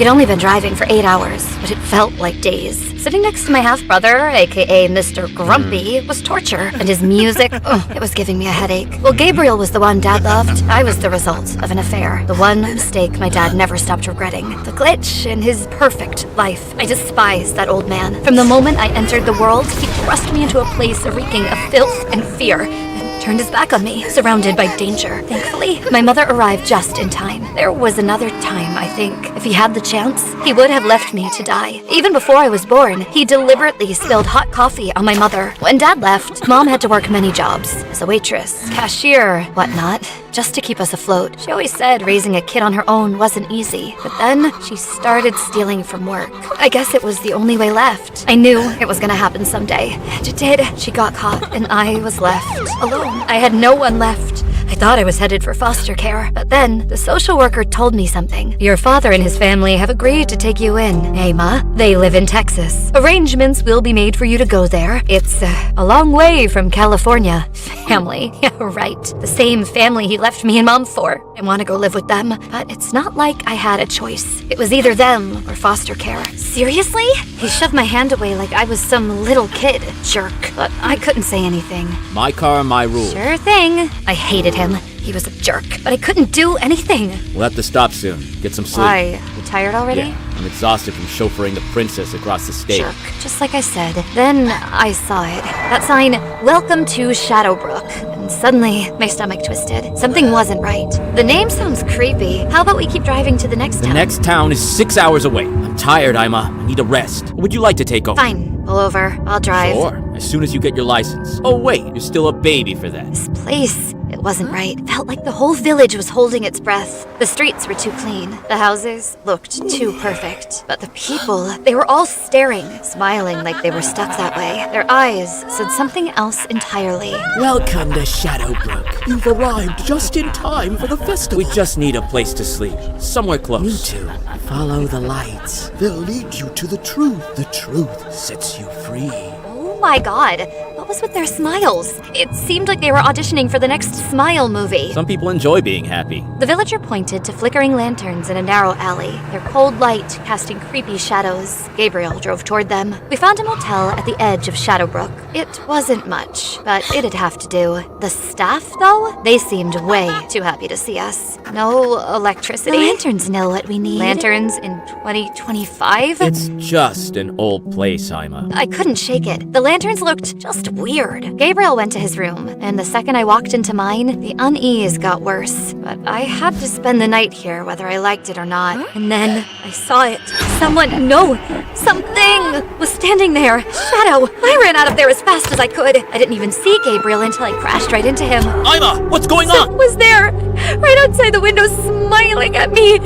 We'd only been driving for 8 hours, but it felt like days. Sitting next to my half-brother, aka Mr. Grumpy, was torture, and his music, it was giving me a headache. Well, Gabriel was the one Dad loved. I was the result of an affair. The one mistake my dad never stopped regretting. The glitch in his perfect life. I despised that old man. From the moment I entered the world, he thrust me into a place reeking of filth and fear, turned his back on me, surrounded by danger. Thankfully, my mother arrived just in time. There was another time, I think. If he had the chance, he would have left me to die. Even before I was born, he deliberately spilled hot coffee on my mother. When Dad left, Mom had to work many jobs. As a waitress, cashier, whatnot, just to keep us afloat. She always said raising a kid on her own wasn't easy. But then, she started stealing from work. I guess it was the only way left. I knew it was gonna happen someday. And it did. She got caught, and I was left alone. I had no one left. I thought I was headed for foster care, but then the social worker told me something. Your father and his family have agreed to take you in. Hey, Ma. They live in Texas. Arrangements will be made for you to go there. It's a long way from California. Family. Yeah, right. The same family he left me and Mom for. I want to go live with them, but it's not like I had a choice. It was either them or foster care. Seriously? He shoved my hand away like I was some little kid. Jerk. But I couldn't say anything. My car, my rules. Sure thing. I hated him. He was a jerk, but I couldn't do anything. We'll have to stop soon. Get some sleep. Why? You tired already? Yeah, I'm exhausted from chauffeuring the princess across the state. Jerk. Just like I said. Then I saw it. That sign, Welcome to Shadowbrook. And suddenly, my stomach twisted. Something wasn't right. The name sounds creepy. How about we keep driving to the next town? The next town is 6 hours away. I'm tired, Ima. I need a rest. What would you like to take over? Fine. Pull over. I'll drive. Sure. As soon as you get your license. Oh, wait. You're still a baby for that. This place, it wasn't right. Felt like the whole village was holding its breath. The streets were too clean. The houses looked too perfect. But the people, they were all staring, smiling like they were stuck that way. Their eyes said something else entirely. Welcome to Shadowbrook. You've arrived just in time for the festival. We just need a place to sleep. Somewhere You close. two, follow the lights. They'll lead you to the truth. The truth sets you free. Oh my god. What was with their smiles? It seemed like they were auditioning for the next Smile movie. Some people enjoy being happy. The villager pointed to flickering lanterns in a narrow alley, their cold light casting creepy shadows. Gabriel drove toward them. We found a motel at the edge of Shadowbrook. It wasn't much, but it'd have to do. The staff, though? They seemed way too happy to see us. No electricity. The lanterns know what we need. Lanterns in 2025? It's just an old place, Ima. I couldn't shake it. The lanterns looked just weird. Gabriel went to his room, and the second I walked into mine, the unease got worse. But I had to spend the night here whether I liked it or not. And then I saw it. Something was standing there. Shadow. I ran out of there as fast as I could. I didn't even see Gabriel until I crashed right into him. Ima, what's going Someone on? was there, right outside the window, smiling at me,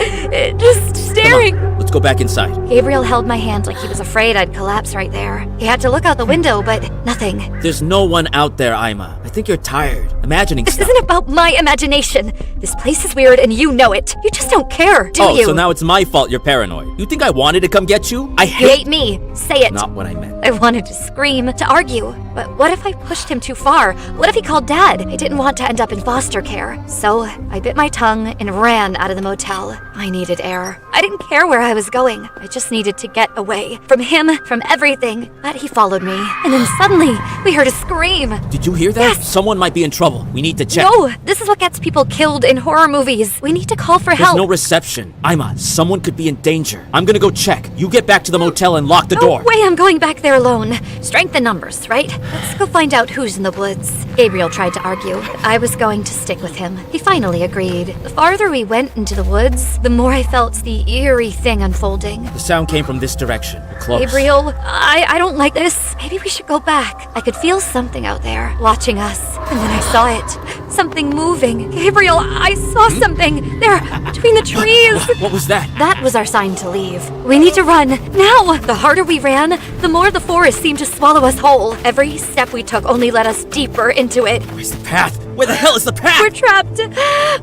just staring. Come on, let's go back inside. Gabriel held my hand like he was afraid I'd collapse right there. He had to look out the window, but nothing. There's no one out there, Ima. I think you're tired, imagining This stuff. isn't about my imagination. This place is weird and you know it. You just don't care, do you? So now it's my fault you're paranoid. You think I wanted to come get you? I You hate... hate me. Say it. Not what I meant. I wanted to scream, to argue. But what if I pushed him too far? What if he called Dad? I didn't want to end up in foster care. So I bit my tongue and ran out of the motel. I needed air. I didn't care where I was going. I just needed to get away. From him, from everything. But he followed me. And then suddenly, we heard a scream. Did you hear that? Yes. Someone might be in trouble. We need to check. No, this is what gets people killed in horror movies. We need to call for There's help. no reception. Ima, someone could be in danger. I'm gonna go check. You get back to the motel and lock the No door. way I'm going back there alone. Strength in numbers, right? Let's go find out who's in the woods. Gabriel tried to argue, but I was going to stick with him. He finally agreed. The farther we went into the woods, the more I felt the eerie thing unfolding. The sound came from this direction. We're close. Gabriel, I don't like this. Maybe we should go back. I could feel something out there, watching us. And then I saw it. Something moving. Gabriel, I saw something. There, between the trees. What was that? That was our sign to leave. We need to run, now! The harder we ran, the more the forest seemed to swallow us whole. Every step we took only led us deeper into it. Where's the path? Where the hell is the path? We're trapped.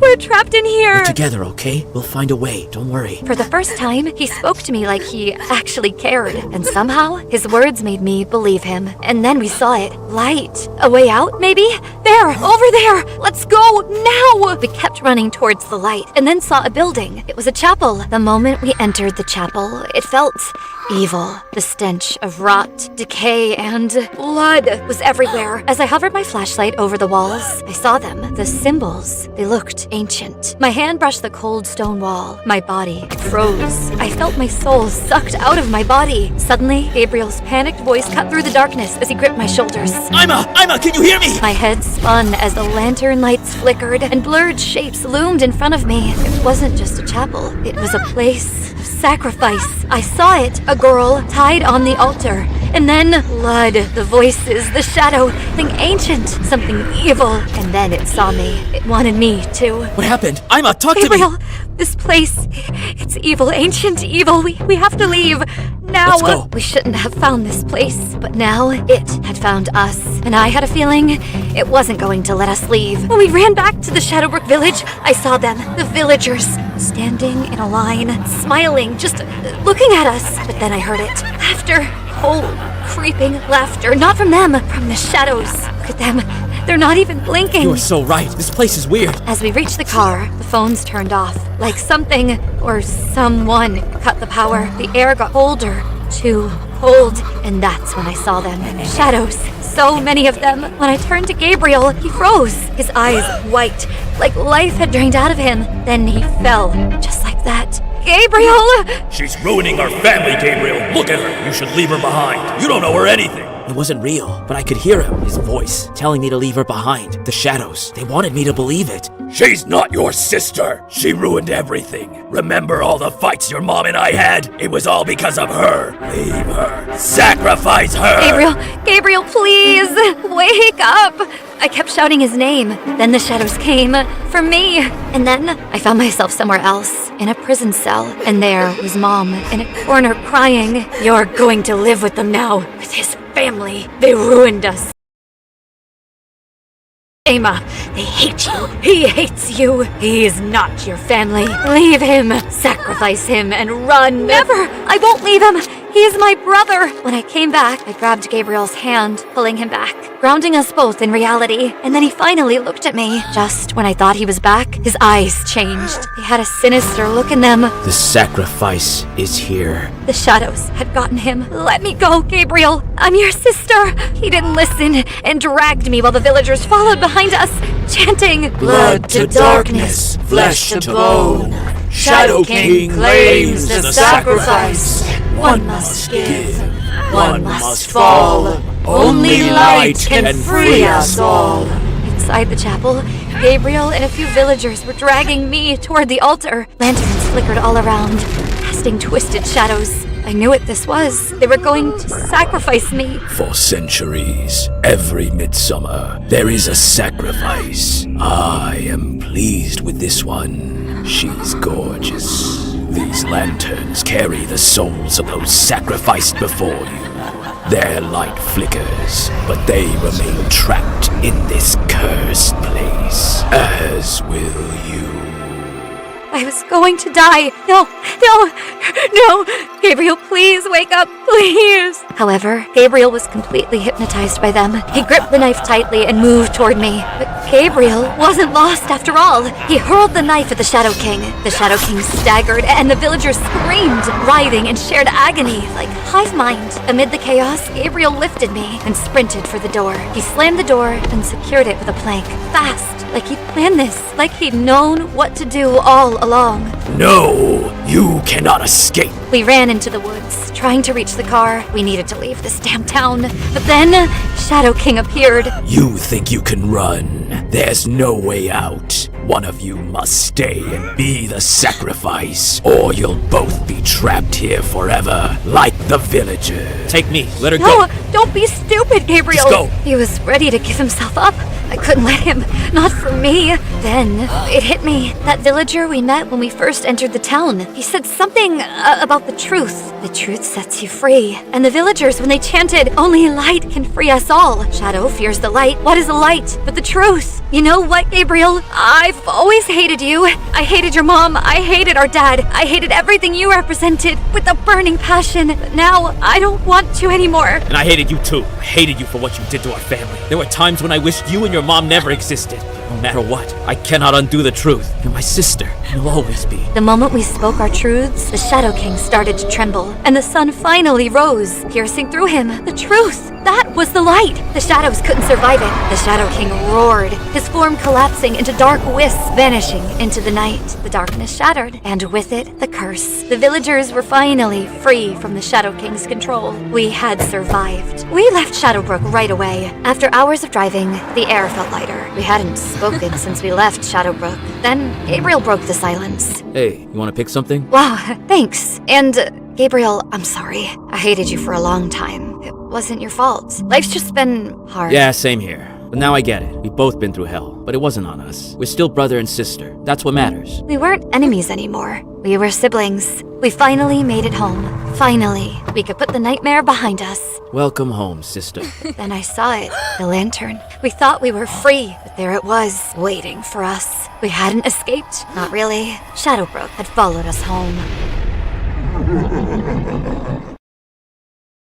We're trapped in here. We're together, okay? We'll find a way. Don't worry. For the first time, he spoke to me like he actually cared. And somehow, his words made me believe him. And then we saw it. Light. A way out, maybe? There! Over there! Let's go! Now! We kept running towards the light and then saw a building. It was a chapel. The moment we entered the chapel, it felt evil. The stench of rot, decay, and blood was everywhere. As I hovered my flashlight over the walls, I saw them. The symbols. They looked ancient. My hand brushed the cold stone wall. My body froze. I felt my soul sucked out of my body. Suddenly, Gabriel's panicked voice cut through the darkness as he gripped my shoulders. Ima, can you hear me? My head spun as the lantern lights flickered and blurred shapes loomed in front of me. It wasn't just a chapel. It was a place of sacrifice. I saw it, a girl tied on the altar. And then blood, the voices, the shadow, something ancient, something evil. And then it saw me. It wanted me too. What happened? Ima, talk Gabriel, to me! this place, it's evil, ancient evil. We have to leave. Now. Let's go. We shouldn't have found this place, but now it had found us. And I had a feeling it wasn't going to let us leave. When we ran back to the Shadowbrook village, I saw them, the villagers, standing in a line, smiling, just looking at us. But then I heard it. Laughter. Cold, creeping laughter. Not from them, from the shadows. Look at them. They're not even blinking. You are so right. This place is weird. As we reached the car, the phones turned off. Like something or someone cut the power. The air got colder, too cold, and that's when I saw them. Shadows, so many of them. When I turned to Gabriel, he froze. His eyes white, like life had drained out of him. Then he fell, just like that. Gabriel! She's ruining our family, Gabriel. Look at her. You should leave her behind. You don't know her anything. It wasn't real, but I could hear him, his voice, telling me to leave her behind. The shadows, they wanted me to believe it. She's not your sister. She ruined everything. Remember all the fights your mom and I had? It was all because of her. Leave her. Sacrifice her. Gabriel, please! Wake up! I kept shouting his name. Then the shadows came for me. And then I found myself somewhere else, in a prison cell. And there was Mom in a corner crying. You're going to live with them now, with his family. They ruined us. Emma, they hate you. He hates you. He is not your family. Leave him. Sacrifice him and run. Never. I won't leave him. He is my brother. When I came back, I grabbed Gabriel's hand, pulling him back, grounding us both in reality. And then he finally looked at me. Just when I thought he was back, his eyes changed. They had a sinister look in them. The sacrifice is here. The shadows had gotten him. Let me go, Gabriel. I'm your sister. He didn't listen and dragged me while the villagers followed behind us, chanting, Blood to darkness, flesh to bone. Shadow King claims the sacrifice. One must give, One must fall. Only light can free us all. Inside the chapel, Gabriel and a few villagers were dragging me toward the altar. Lanterns flickered all around, casting twisted shadows. I knew what this was. They were going to sacrifice me. For centuries, every midsummer, there is a sacrifice. I am pleased with this one. She's gorgeous. These lanterns carry the souls of those sacrificed before you. Their light flickers, but they remain trapped in this cursed place, as will you. I was going to die. No. Gabriel, please wake up, please. However, Gabriel was completely hypnotized by them. He gripped the knife tightly and moved toward me. But Gabriel wasn't lost after all. He hurled the knife at the Shadow King. The Shadow King staggered, and the villagers screamed, writhing in shared agony like hive mind. Amid the chaos, Gabriel lifted me and sprinted for the door. He slammed the door and secured it with a plank, fast, like he'd planned this, like he'd known what to do all along. No, you cannot escape. We ran into the woods, trying to reach the car. We needed to leave this damn town. But then, Shadow King appeared. You think you can run? There's no way out. One of you must stay and be the sacrifice, or you'll both be trapped here forever, like the villagers. Take me. Let her No, go. don't be stupid, Gabriel. Just go. He was ready to give himself up. I couldn't let him. Not for me. Then it hit me. That villager we met when we first entered the town. He said something about the truth. The truth sets you free. And the villagers, when they chanted, only light can free us all. Shadow fears the light. What is the light but the truth? You know what, Gabriel? I've always hated you. I hated your mom. I hated our dad. I hated everything you represented with a burning passion. But now I don't want you anymore. And I hated you too. I hated you for what you did to our family. There were times when I wished you and your mom never existed. No matter what, I cannot undo the truth. You're my sister. You'll always be. The moment we spoke our truths, the Shadow King started to tremble, and the sun finally rose, piercing through him. The truth! That was the light! The shadows couldn't survive it. The Shadow King roared, his form collapsing into dark wisps, vanishing into the night. The darkness shattered, and with it, the curse. The villagers were finally free from the Shadow King's control. We had survived. We left Shadowbrook right away. After hours of driving, the air felt lighter. We hadn't spoken since we left Shadowbrook. Then, Gabriel broke the silence. Hey, you want to pick something? Wow, thanks. And, Gabriel, I'm sorry. I hated you for a long time. It wasn't your fault. Life's just been hard. Yeah, same here. But now I get it. We've both been through hell, but it wasn't on us. We're still brother and sister. That's what matters. We weren't enemies anymore. We were siblings. We finally made it home. Finally, we could put the nightmare behind us. Welcome home, sister. Then I saw it, the lantern. We thought we were free, but there it was, waiting for us. We hadn't escaped. Not really. Shadowbrook had followed us home.